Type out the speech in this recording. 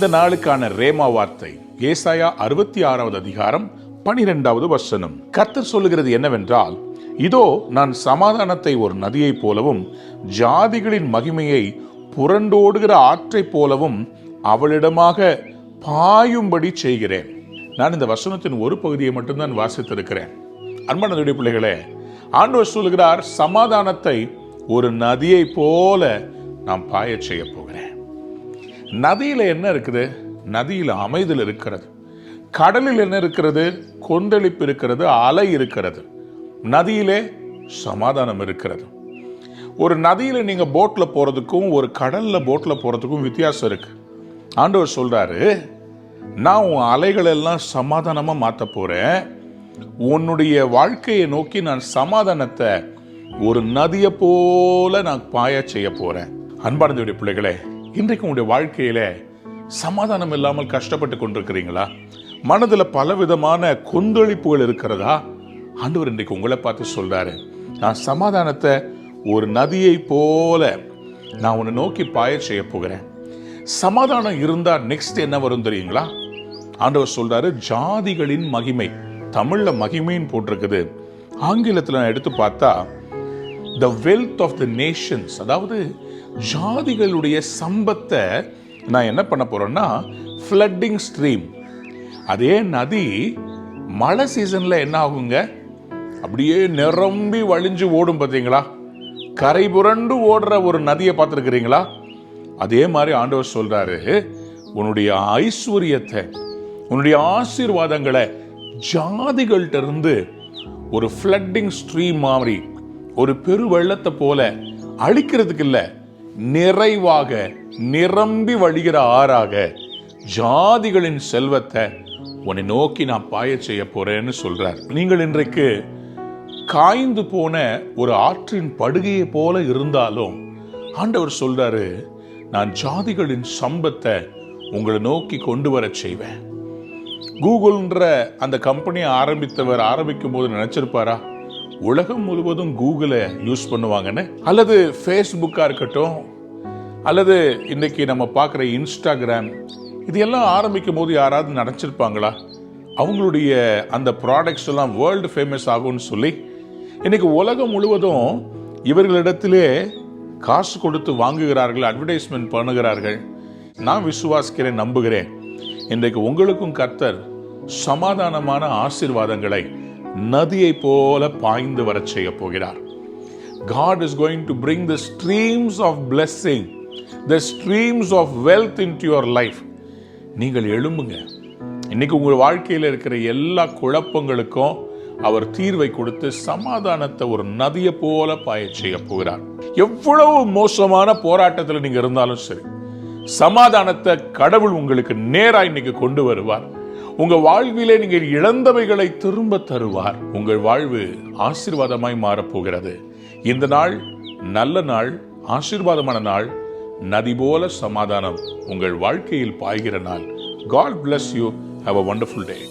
இந்த நாளுக்கான ரேமா வார்த்தை ஏசாயா 66வது அதிகாரம் 12வது வசனம். கர்த்தர் சொல்லுகிறது என்னவென்றால், இதோ நான் சமாதானத்தை ஒரு நதியைப் போலவும் ஜாதிகளின் மகிமையை புரண்டோடுகிற ஆற்றைப் போலவும் அவளிடமாக பாயும்படி செய்கிறேன். நான் இந்த வசனத்தின் ஒரு பகுதியை மட்டும்தான் வாசித்திருக்கிறேன். அன்பான தேவனுடைய பிள்ளைகளே, ஆண்டவர் சொல்லுகிறார், சமாதானத்தை ஒரு நதியை போல நான் பாய செய்ய போகிறேன். நதியில என்ன இருக்குது? நதியில அமைதல் இருக்கிறது. கடலில் என்ன இருக்கிறது? கொந்தளிப்பு இருக்கிறது, அலை இருக்கிறது. நதியிலே சமாதானம் இருக்கிறது. ஒரு நதியில நீங்க போட்ல போறதுக்கும் ஒரு கடல்ல போட்ல போறதுக்கும் வித்தியாசம் இருக்கு. ஆண்டவர் சொல்றாரு, நான் உன் அலைகள் எல்லாம் சமாதானமா மாத்த போறேன். உன்னுடைய வாழ்க்கையை நோக்கி நான் சமாதானத்தை ஒரு நதியை போல நான் பாய செய்ய போறேன். அன்பார்ந்தவருடைய பிள்ளைகளே, இன்றைக்கு உங்களுடைய வாழ்க்கையில சமாதானம் இல்லாமல் கஷ்டப்பட்டு கொண்டிருக்கிறீங்களா? மனதில் பலவிதமான கொந்தளிப்புகள் இருக்கிறதா? ஆண்டவர் இன்றைக்கு உங்களை பார்த்து சொல்றாரு, நான் சமாதானத்தை ஒரு நதியை போல நான் உன்னை நோக்கி பாய செய்ய போகிறேன். சமாதானம் இருந்தா நெக்ஸ்ட் என்ன வரும் தெரியுங்களா? ஆண்டவர் சொல்றாரு, ஜாதிகளின் மகிமை. தமிழ்ல மகிமைன்னு போட்டிருக்குது. ஆங்கிலத்தில் நான் எடுத்து பார்த்தா the wealth of the nations, அதாவது ஜாதிகளுடைய சம்பத்தை நான் என்ன பண்ண போறேன்னா flooding stream. அதே நதி மழை சீசன்ல என்ன ஆகுங்க? அப்படியே நிரம்பி வழிஞ்சு ஓடும். பார்த்தீங்களா? கரை புரண்டு ஓடுற ஒரு நதியை பார்த்துருக்கிறீங்களா? அதே மாதிரி ஆண்டவர் சொல்றாரு, உன்னுடைய ஐஸ்வர்யத்தை, உன்னுடைய ஆசீர்வாதங்களை ஜாதிகள்கிட்ட இருந்து ஒரு ஃப்ளட்டிங் ஸ்ட்ரீம் மாதிரி, ஒரு பெரு வெள்ளத்தை போல அழிக்கிறதுக்கு இல்ல, நிறைவாக நிரம்பி வழிகிற ஆறாக ஜாதிகளின் செல்வத்தை உன்னை நோக்கி நான் பாய செய்ய போறேன்னு சொல்றார். நீங்கள் இன்றைக்கு காய்ந்து போன ஒரு ஆற்றின் படுகையை போல இருந்தாலும் ஆண்டவர் சொல்றாரு, நான் ஜாதிகளின் சம்பத்தை உங்களை நோக்கி கொண்டு வர செய்வேன். கூகுள்ன்ற அந்த கம்பெனியை ஆரம்பிக்கும் போது நினைச்சிருப்பாரா உலகம் முழுவதும் கூகுளை யூஸ் பண்ணுவாங்கன்னு? அல்லது ஃபேஸ்புக்கா இருக்கட்டும், அல்லது இன்னைக்கு நம்ம பார்க்குற இன்ஸ்டாகிராம், இது எல்லாம் ஆரம்பிக்கும் போது யாராவது நினைச்சிருப்பாங்களா அவங்களுடைய அந்த ப்ராடக்ட்ஸ் எல்லாம் வேர்ல்டு ஃபேமஸ் ஆகும்னு சொல்லி? இன்னைக்கு உலகம் முழுவதும் இவர்களிடத்திலே காசு கொடுத்து வாங்குகிறார்கள், அட்வர்டைஸ்மெண்ட் பண்ணுகிறார்கள். நான் விசுவாசிக்கிறேன், நம்புகிறேன், இன்றைக்கு உங்களுக்கும் கர்த்தர் சமாதானமான ஆசீர்வாதங்களை நதியை போல பாய்ந்து வர செய்ய போகிறார். God is going to bring the streams of blessing, the streams of wealth into your life. நீங்கள் எழும்புங்க. இன்னைக்கு உங்கள் வாழ்க்கையில் இருக்கிற எல்லா குழப்பங்களுக்கும் அவர் தீர்வை கொடுத்து சமாதானத்தை ஒரு நதியை போல பாய செய்ய போகிறார். எவ்வளவு மோசமான போராட்டத்தில் நீங்க இருந்தாலும் சரி, சமாதானத்தை கடவுள் உங்களுக்கு நேராக இன்னைக்கு கொண்டு வருவார். உங்க வாழ்விலே நீங்கள் இழந்தவைகளை திரும்ப தருவார். உங்கள் வாழ்வு ஆசீர்வாதமாய் மாறப்போகிறது. இந்த நாள் நல்ல நாள், ஆசீர்வாதமான நாள். நதி போல சமாதானம் உங்கள் வாழ்க்கையில் பாய்கிற நாள். God bless you. Have a wonderful day.